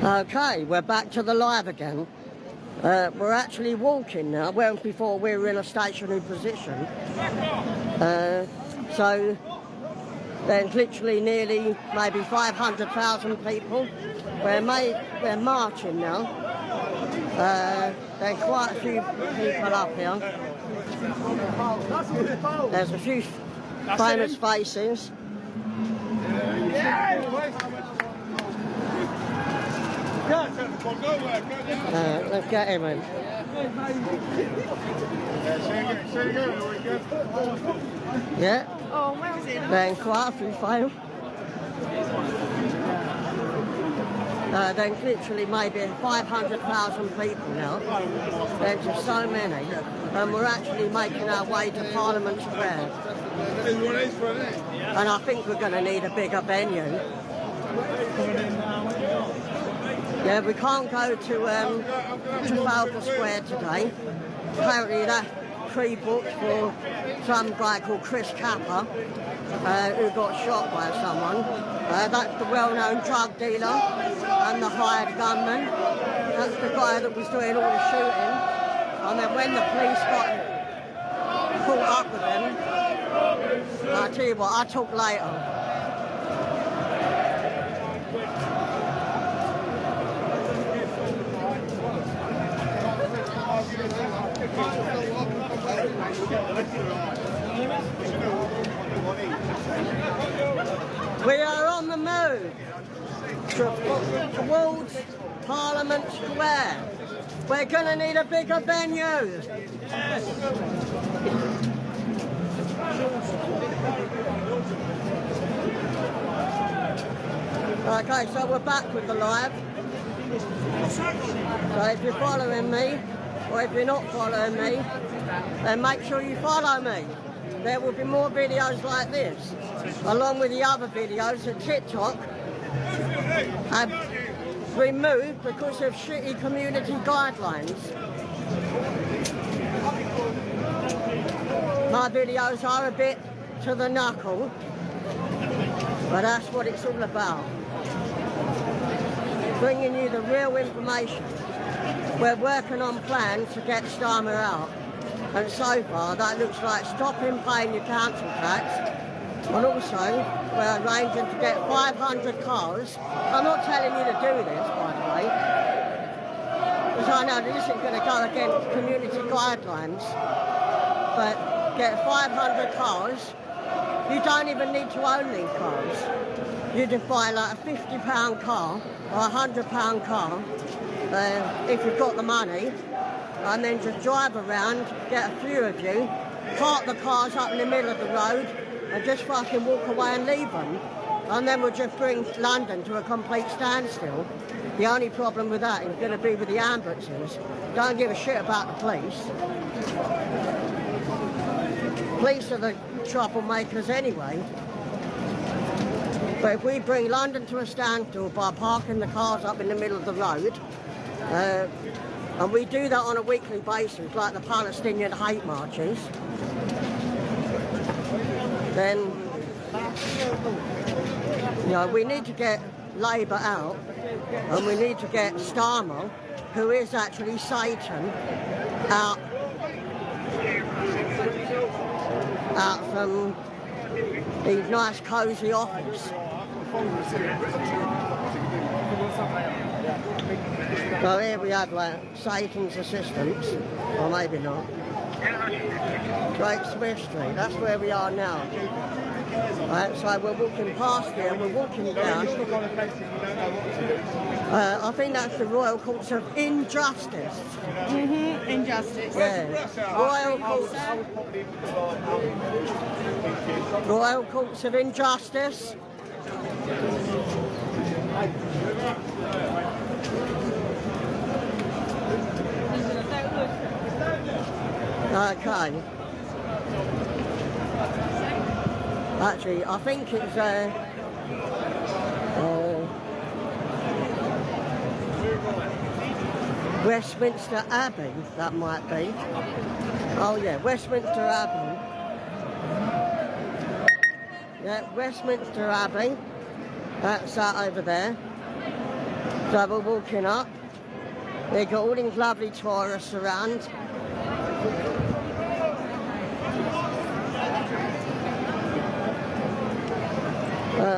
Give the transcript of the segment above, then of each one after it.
Okay, we're back to the live again. We're actually walking now, whereas before we were in a stationary position. So there's literally nearly maybe 500,000 people. We're marching now. There's quite a few people up here. There's a few famous faces. Let's get him in. Yeah. Oh, where is it? Then quite a few fail. There's literally maybe 500,000 people now. There's just so many. And we're actually making our way to Parliament Square. And I think we're going to need a bigger venue. Yeah, we can't go to Trafalgar Square today. Apparently that's pre-booked for some guy called Chris Capper, who got shot by someone. That's the well-known drug dealer and the hired gunman. That's the guy that was doing all the shooting. And then when the police got caught up with him, I'll tell you what, I'll talk later. We are on the move towards Parliament Square. We're going to need a bigger venue. Okay, so we're back with the live. So if you're following me, or if you're not following me, then make sure you follow me. There will be more videos like this, along with the other videos that TikTok have removed because of shitty community guidelines. My videos are a bit to the knuckle, but that's what it's all about. Bringing you the real information. We're working on plans to get Starmer out, and so far that looks like stopping paying your council tax, and also we're arranging to get 500 cars. I'm not telling you to do this, by the way, because I know this isn't going to go against community guidelines, but get 500 cars. You don't even need to own these cars. You just buy like a £50 car or a £100 car, if you've got the money, and then just drive around, get a few of you, park the cars up in the middle of the road, and just fucking walk away and leave them. And then we'll just bring London to a complete standstill. The only problem with that is going to be with the ambulances. Don't give a shit about the police. Police are the troublemakers anyway. But if we bring London to a standstill by parking the cars up in the middle of the road, and we do that on a weekly basis, like the Palestinian hate marches, then, you know, we need to get Labour out, and we need to get Starmer, who is actually Satan, out from his nice cosy office. So here we have like Satan's assistants, or maybe not. Great Smith Street, that's where we are now. Right, so we're walking past here, we're walking down. I think that's the Royal Courts of Injustice. Injustice. Yeah. Royal Courts of Injustice. Okay. Actually, I think it's Westminster Abbey, that might be. Oh yeah, Westminster Abbey. Yeah, Westminster Abbey. That's that over there. So we're walking up. We've got all these lovely tourists around.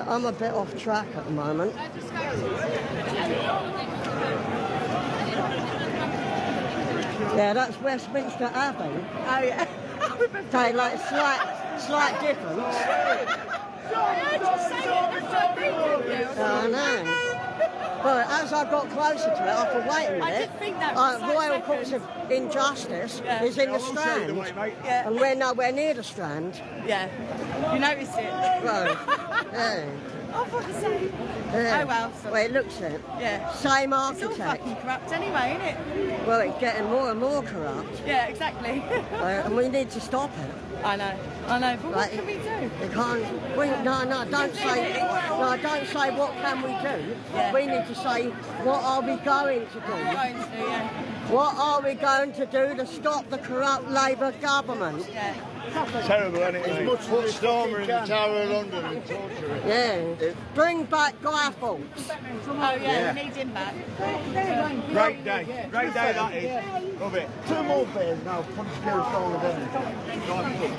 I'm a bit off track at the moment. Yeah, that's Westminster Abbey. Oh yeah. Okay, like slight difference. I know. But as I got closer to it, I thought, wait a minute. I did think that for a Royal second. Courts of Injustice is in the Strand, Yeah. and we're nowhere near the Strand. Yeah. You noticed it? Right. Yeah. I thought the same. Yeah. Oh well. So, Well, it looks it. yeah. Same It's all architect. fucking corrupt anyway, isn't it? Well, it's getting more and more corrupt, Yeah, exactly. and we need to stop it. I know. But what Like, can we do? We can't. No, don't say. No, don't say what can we do. Yeah. We need to say what are we going to do. Going to, yeah. What are we going to do to stop the corrupt Labour government? Yeah. Terrible, isn't it? It's much more stormer in the Tower of London and torture it. Yeah. Bring back Guy Fawkes. Oh yeah, we need him back. Great day that is. Love it. Two more beers now. Punch Gary Stoller then.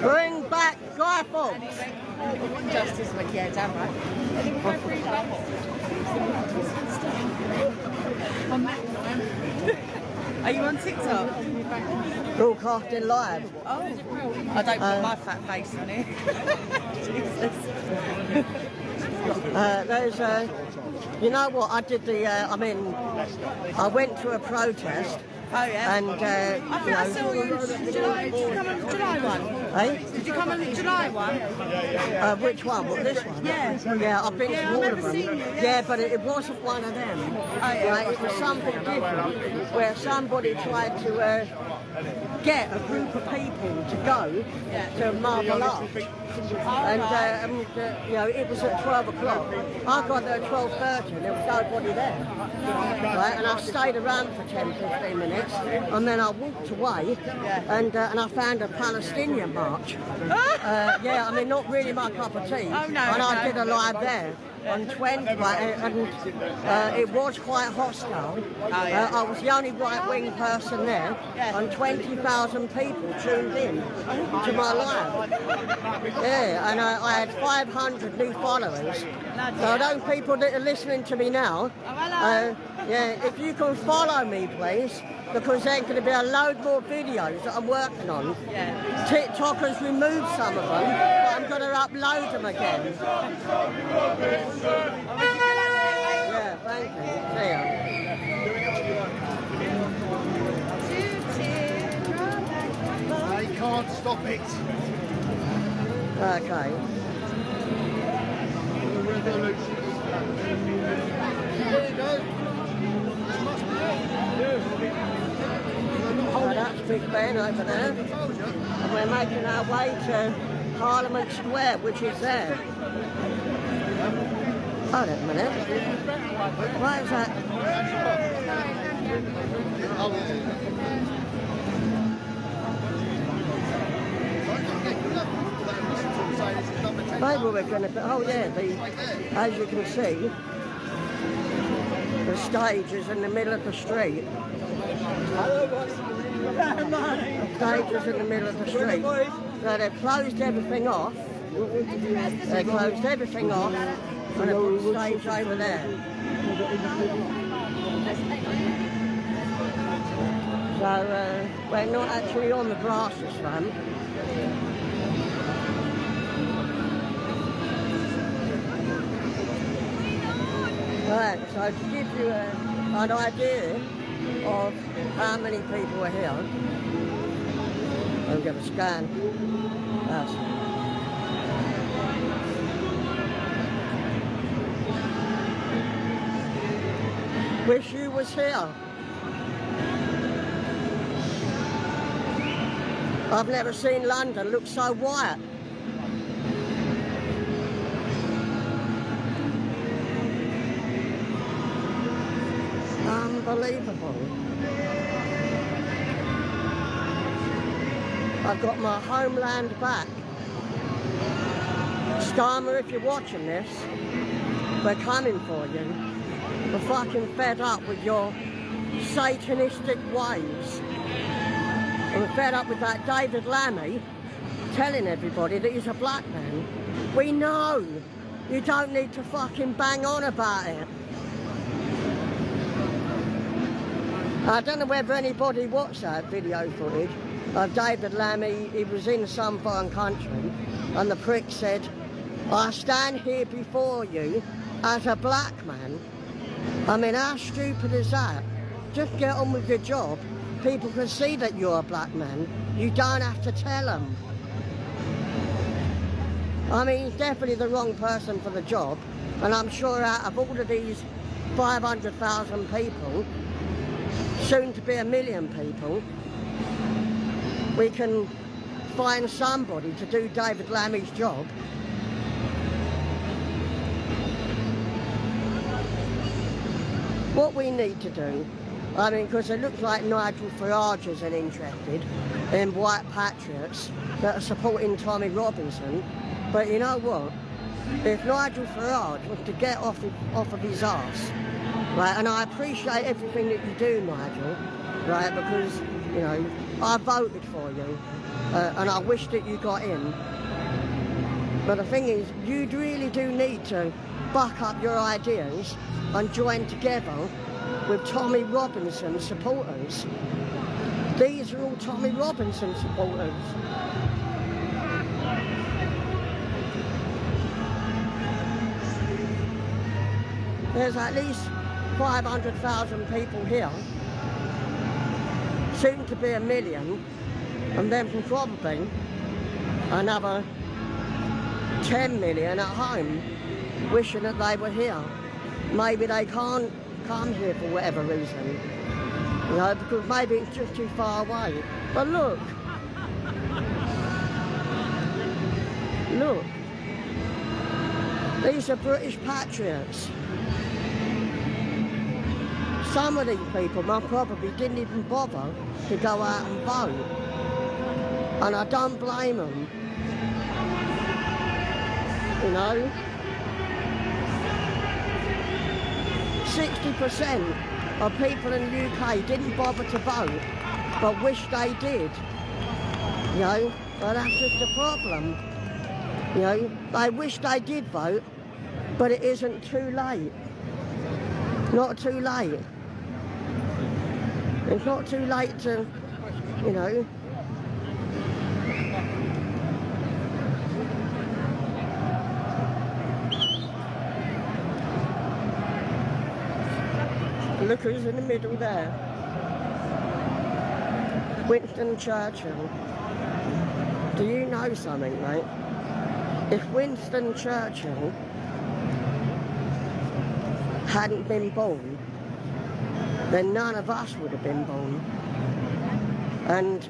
Bring back Guy Fawkes. Justice went, yeah, damn right. Are you on TikTok? Broadcasting live. Oh, I don't put my fat face on it. Jesus. There's you know what? I did I went to a protest. Oh yeah. And I think I saw you. Did you come on the July one? Eh? Did you come on the July one? Which one? What, this one? Yeah. Yeah, I've been Yeah, to I all of remember them. seeing you, yeah. Yeah, but it wasn't one of them. yeah. Right, it was something different, where somebody tried to get a group of people to go to Marble Arch. And you know, it was at 12 o'clock. I got there at 12:30 and there was nobody there. Right, and I stayed around for 10-15 minutes, and then I walked away, and I found a Palestinian march. Yeah, I mean, not really my cup of tea. Oh, no, and I no. did a live there on 20, and it was quite hostile. yeah. I was the only right-wing person there, and 20,000 people tuned in to my live. Yeah, and I had 500 new followers. So those people that are listening to me now, yeah, if you can follow me, please, because there's going to be a load more videos that I'm working on. Yeah. TikTok has removed some of them, but I'm going to upload them again. Yeah, thank you. See ya. They can't stop it. Okay. The revolution. There you go. So that's Big Ben over there. And we're making our way to Parliament Square, which is there. Hold on a minute. Why is that? Maybe we're going to. Oh yeah, as you can see, the stage is in the middle of the street. The stage is in the middle of the street. So they've closed everything off. They closed everything off, and they put the stage over there. So we're not actually on the grass this time. Right, so to give you an idea of how many people are here, I'm going to scan. That's wish you was here. I've never seen London look so white. Unbelievable. I've got my homeland back. Starmer, if you're watching this, we're coming for you. We're fucking fed up with your satanistic ways. And we're fed up with that David Lammy telling everybody that he's a black man. We know. You don't need to fucking bang on about it. I don't know whether anybody watched that video footage of David Lammy. He was in some foreign country and the prick said, I stand here before you as a black man. I mean, how stupid is that? Just get on with your job. People can see that you're a black man. You don't have to tell them. I mean, he's definitely the wrong person for the job. And I'm sure out of all of these 500,000 people, soon to be 1 million people, we can find somebody to do David Lammy's job. What we need to do, I mean, because it looks like Nigel Farage isn't interested in white patriots that are supporting Tommy Robinson, but you know what? If Nigel Farage was to get off of his arse, right, and I appreciate everything that you do, Nigel, right, because, you know, I voted for you, and I wish that you got in, but the thing is, you really do need to buck up your ideas and join together with Tommy Robinson supporters. These are all Tommy Robinson supporters. There's at least 500,000 people here, soon to be 1 million, and then probably another 10 million at home wishing that they were here. Maybe they can't come here for whatever reason, you know, because maybe it's just too far away. But look, these are British patriots. Some of these people probably didn't even bother to go out and vote, and I don't blame them, you know. 60% of people in the UK didn't bother to vote, but wish they did. You know, but that's just a problem. You know, they wish they did vote, but it isn't too late. Not too late. It's not too late to, you know. Look who's in the middle there. Winston Churchill. Do you know something, mate? If Winston Churchill hadn't been born, then none of us would have been born. And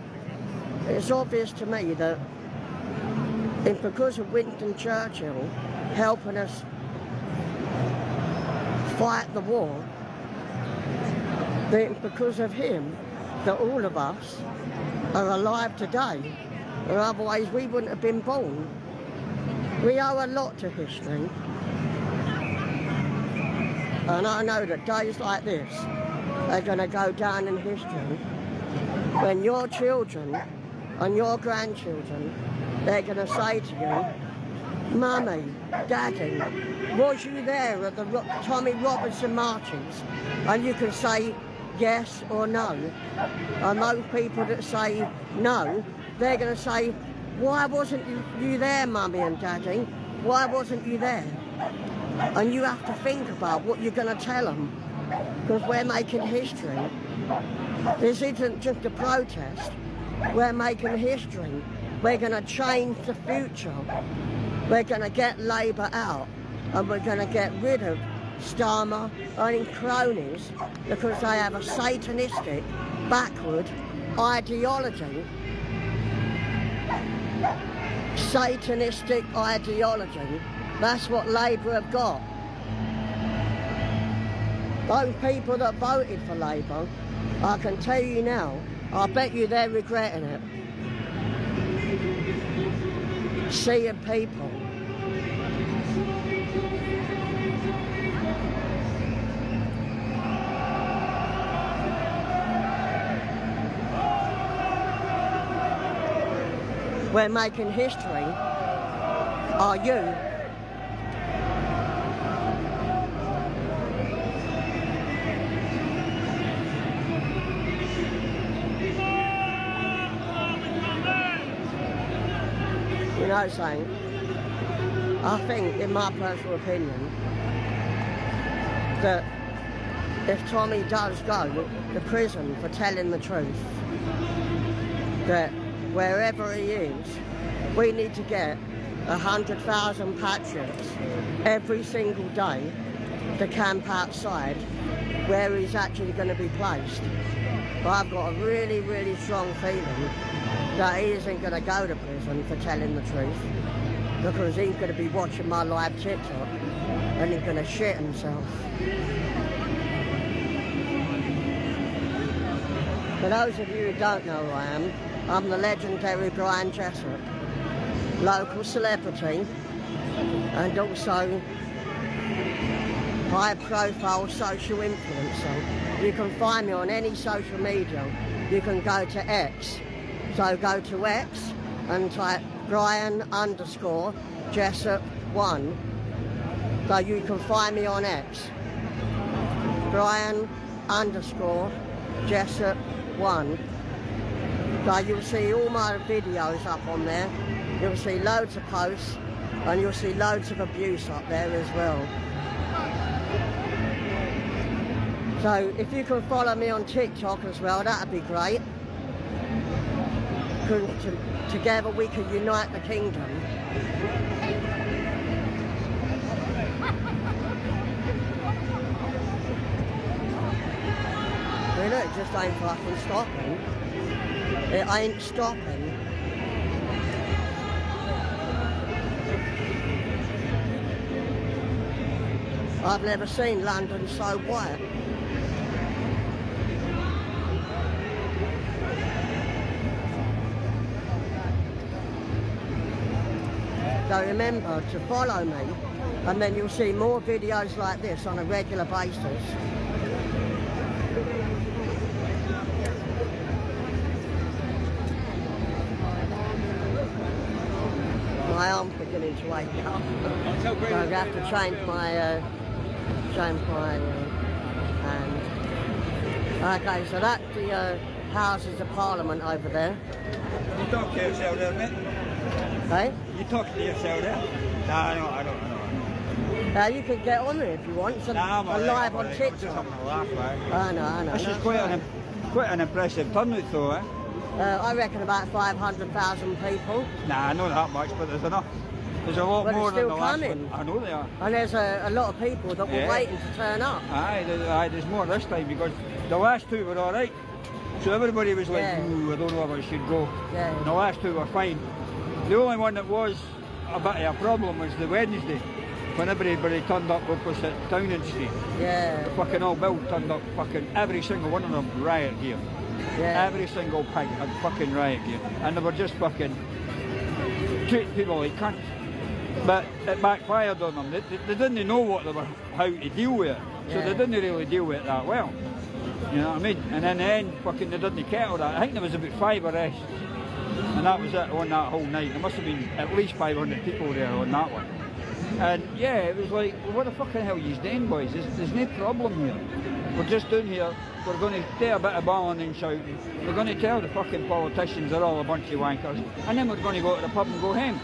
it's obvious to me that it's because of Winston Churchill helping us fight the war, that it's because of him that all of us are alive today, or otherwise we wouldn't have been born. We owe a lot to history. And I know that days like this are going to go down in history when your children and your grandchildren, they're going to say to you, Mummy, Daddy, was you there at the Tommy Robinson marches? And you can say yes or no. And those people that say no, they're going to say, why wasn't you there, Mummy and Daddy? Why wasn't you there? And you have to think about what you're going to tell them, because we're making history. This isn't just a protest. We're making history. We're going to change the future. We're going to get Labour out, and we're going to get rid of Starmer and his cronies because they have a satanistic, backward ideology. Satanistic ideology. That's what Labour have got. Those people that voted for Labour, I can tell you now, I bet you they're regretting it. sea of people. We're making history. Are you? You know what I'm saying? I think, in my personal opinion, that if Tommy does go to prison for telling the truth, that wherever he is, we need to get 100,000 Patriots every single day to camp outside where he's actually going to be placed. But I've got a really, really strong feeling that he isn't going to go to prison for telling the truth, because he's going to be watching my live TikTok and he's going to shit himself. For those of you who don't know who I am, I'm the legendary Brian Jessup, local celebrity and also high-profile social influencer. You can find me on any social media. You can go to X. So go to X and type Brian_Jessup1. So you can find me on X. Brian_Jessup1. So you'll see all my videos up on there. You'll see loads of posts and you'll see loads of abuse up there as well. So if you can follow me on TikTok as well, that'd be great. Together we can unite the kingdom. You know, it just ain't fucking stopping. It ain't stopping. I've never seen London so white. So remember to follow me, and then you'll see more videos like this on a regular basis. My arm's beginning to wake up. So I have to change my hand. Okay, so that's the Houses of Parliament over there. You talk to yourself there, mate? Hey? You talk to yourself there? Nah, I don't. You can get on there if you want. So I'm live on TikTok. Just having a laugh, right? I know. This is quite an impressive turnout though, eh? I reckon about 500,000 people. Nah, not that much, but there's enough. There's a lot more than the last one. I know they are. And there's a lot of people that were waiting to turn up. Aye, there's more this time because the last two were alright. So everybody was like, ooh, I don't know if I should go. Yeah. And the last two were fine. The only one that was a bit of a problem was the Wednesday, when everybody turned up opposite Townend Street. Yeah. The fucking old Bill turned up, fucking every single one of them riot gear. Yeah. Every single pig had fucking riot gear. And they were just fucking treating people like cunts. But it backfired on them. They didn't know how to deal with it. So they didn't really deal with it that well. You know what I mean? And in the end, fucking they didn't kettle that. I think there was about 5 arrests. And that was it on that whole night. There must have been at least 500 people there on that one. And yeah, it was like, well, what the fucking hell are you doing, boys? There's no problem here. We're just down here, we're going to do a bit of bawling and shouting. We're going to tell the fucking politicians they're all a bunch of wankers. And then we're going to go to the pub and go home.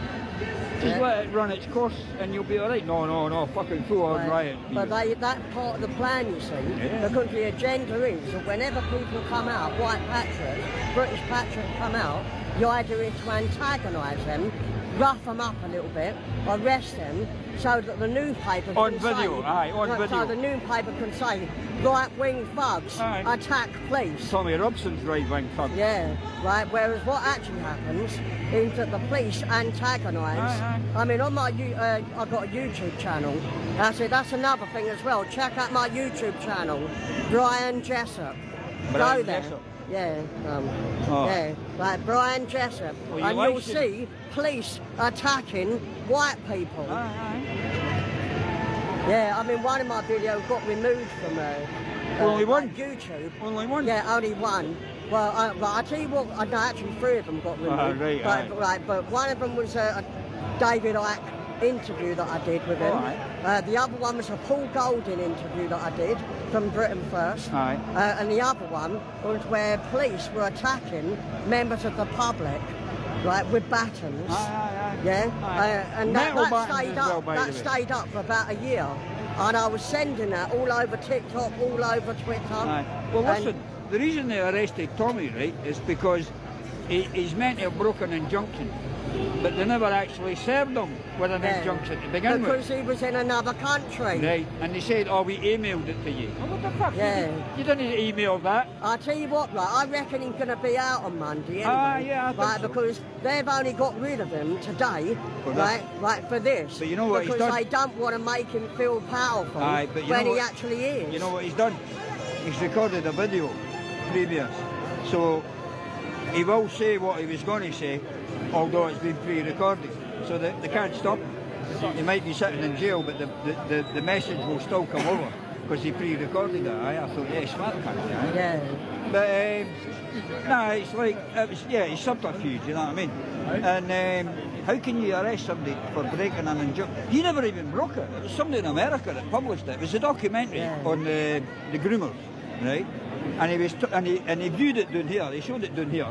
Just let it run its course and you'll be alright. No, fucking full on riot. But that's part of the plan, you see. Yeah. Because the agenda is that whenever people come out, white patriots, British patriots come out, the idea is to antagonise them, rough them up a little bit, arrest them, so that the newspaper can so the newspaper can say, right-wing thugs attack police. Tommy Robson's right-wing thug. Yeah, right. Whereas what actually happens is that the police antagonise. I mean, on my I've got a YouTube channel. That's another thing as well. Check out my YouTube channel, Brian Jessup. Go there. Jessup. Yeah. Yeah. like Brian Jessup, Well, you and like you'll it. see police attacking white people. Aye. Yeah, I mean, one of my videos got removed from Only one? like YouTube. Only one? Yeah, only one. Well, but I tell you what, no, actually 3 of them got removed. Right, but one of them was a David Icke interview that I did with him. Right. The other one was a Paul Golding interview that I did from Britain First. Aye. And the other one was where police were attacking members of the public, right, with batons. Aye. Yeah, and Metal that buttons stayed as well, up. by That the way. stayed up for about a year, and I was sending that all over TikTok, all over Twitter. Aye. Well, And- listen, the reason they arrested Tommy, right, is because he's meant to have broken an injunction, but they never actually served him with an Yeah. injunction to begin because with. he was in another country. Right, and they said, oh, we emailed it to you. Oh, what the fuck? Yeah. You didn't email that. I tell you what, right, I reckon he's going to be out on Monday anyway. Ah, yeah, I think right, so. because they've only got rid of him today, For right, for this. But you know what he's because done? they don't want to make him feel powerful Aye, but you when know he what- actually is. You know what he's done? He's recorded a video previous. So he will say what he was going to say, although it's been pre-recorded. So they can't stop him. He might be sitting in jail, but the message will still come over because he pre-recorded it. I thought, yeah, smart cunt. Yeah. But no, it's like it's subterfuge. You know what I mean? And how can you arrest somebody for breaking an injunction? He never even broke it. It was somebody in America that published it. It was a documentary on the groomers, right? And he was and he viewed it down here. He showed it down here.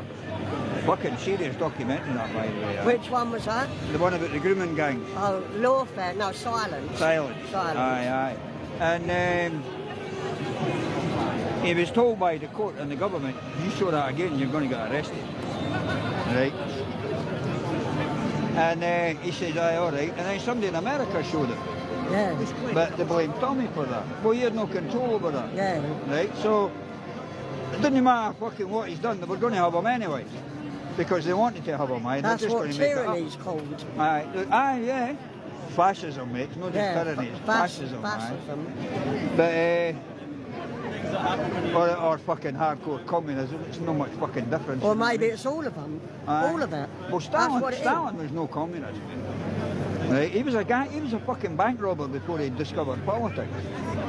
Fucking serious documentary, that, by the way. Which one was that? The one about the grooming gangs. Oh, lawfare. No, silence. Silence. Silence. Aye. And he was told by the court and the government, you show that again, you're going to get arrested. Right? And he said, aye, all right. And then somebody in America showed it. Yeah. But they blamed Tommy for that. Well, he had no control over that. Yeah. Right? So, it didn't matter fucking what he's done, they were going to have him anyways. Because they wanted to have him, aye. They're That's just what going to make it up. tyranny's called. Aye, yeah. Fascism, mate. It's not just tyranny, it's fascism. Fascism. But, or fucking hardcore communism, it's not much fucking difference. Or maybe it's all of them. Aye. All of it. Well, That's what it is. Stalin was no communist. Right? He was a fucking bank robber before he discovered politics.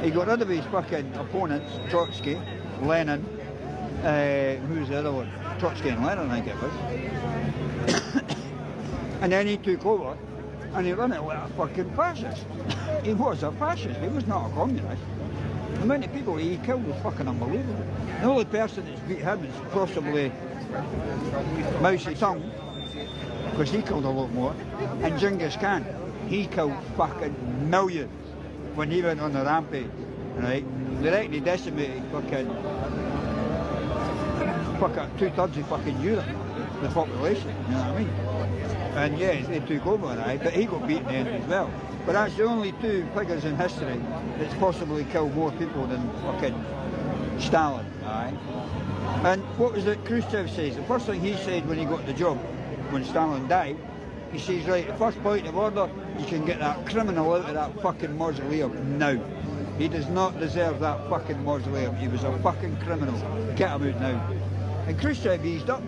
He got rid of his fucking opponents, Trotsky, Lenin, who's the other one? Trotsky and Lenin, I think it was. And then he took over and he ran it like a fucking fascist. He was a fascist, he was not a communist. The amount of people he killed was fucking unbelievable. The only person that's beat him is possibly Mao Zedong, because he killed a lot more. And Genghis Khan, he killed fucking millions when he went on the rampage, right? They reckon he decimated fucking 2/3 of fucking Europe, the population, you know what I mean? And yeah, they took over, right? But he got beaten in as well. But that's the only 2 figures in history that's possibly killed more people than fucking Stalin, right? And what was it Khrushchev says? The first thing he said when he got the job, when Stalin died, he says, right, the first point of order, you can get that criminal out of that fucking mausoleum now. He does not deserve that fucking mausoleum. He was a fucking criminal. Get him out now. And Khrushchev eased up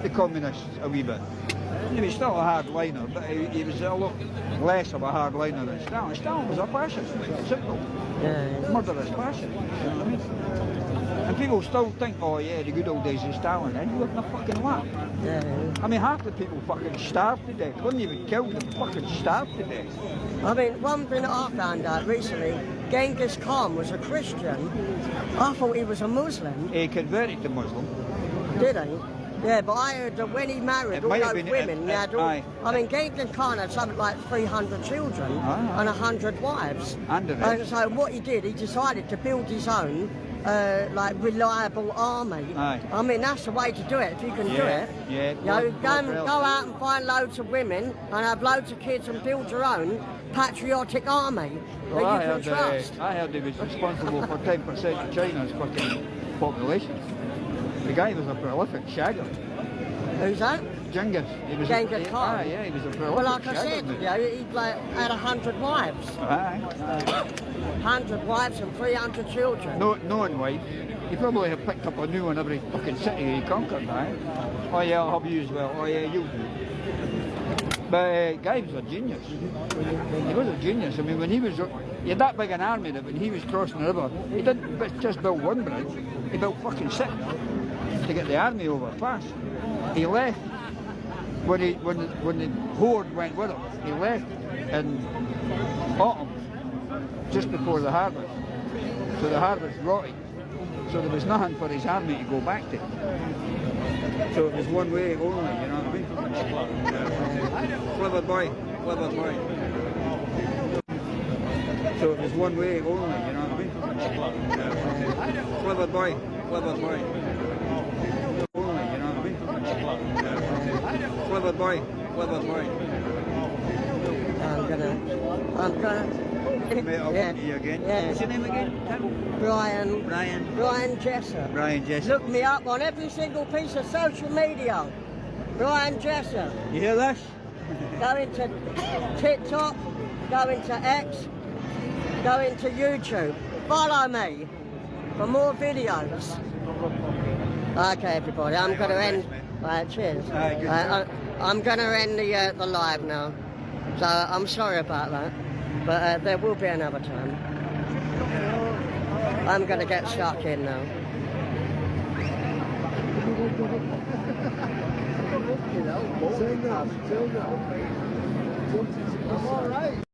the communists a wee bit. He was still a hardliner, but he was a lot less of a hardliner than Stalin. Stalin was a fascist, simple. Yeah. Murderous fascist, you know what I mean? And people still think, oh yeah, the good old days of Stalin, and you live in a fucking lap. Yeah. I mean, half the people fucking starved to death. Wasn't even killed, they fucking starved to death. I mean, one thing that I found out recently, Genghis Khan was a Christian. I thought he was a Muslim. He converted to Muslim. Did he? Yeah, but I heard that when he married It all might have those been- women, he had all, aye. I mean, Genghis Khan had something like 300 children Aye. and 100 wives. And So what he did, he decided to build his own, like, reliable army. Aye. I mean, that's the way to do it, if you can do Yeah, it. yeah. You know, go out and find loads of women and have loads of kids and build your own patriotic army that Well, you can trust. I heard he was responsible for 10% of China's fucking population. The guy was a prolific shagger. Who's that? Genghis. He was Genghis Khan? Yeah, he was a prolific Well, like I shagger, said, mate. you know, he like, had 100 wives. Aye. 100 wives and 300 children. No one wife. He probably have picked up a new one every fucking city he conquered now. Oh yeah, I'll have you as well. Oh yeah, you. But Guy was a genius. He was a genius. I mean, when he had that big an army that when he was crossing the river, he didn't just build one bridge, he built fucking 6 to get the army over fast. He left when the horde went with him. He left in autumn, just before the harvest. So the harvest rotted. So there was nothing for his army to go back to. So it was one way only, you know what I mean? Clever boy, clever boy. So it was one way only, you know what I mean? Clever boy, clever boy. Only, you know what I mean? Clever boy, clever boy. I'm gonna. Mate, I'll come to you again. Yeah. What's your name again? Brian Jessup. Brian Jessup. Look me up on every single piece of social media. Brian Jessup. You hear this? Go into TikTok, go into X, go into YouTube. Follow me for more videos. Okay, everybody, I'm going to end. Cheers. I'm going to end the live now. So I'm sorry about that, but there will be another time. I'm going to get stuck in now. I'm all right.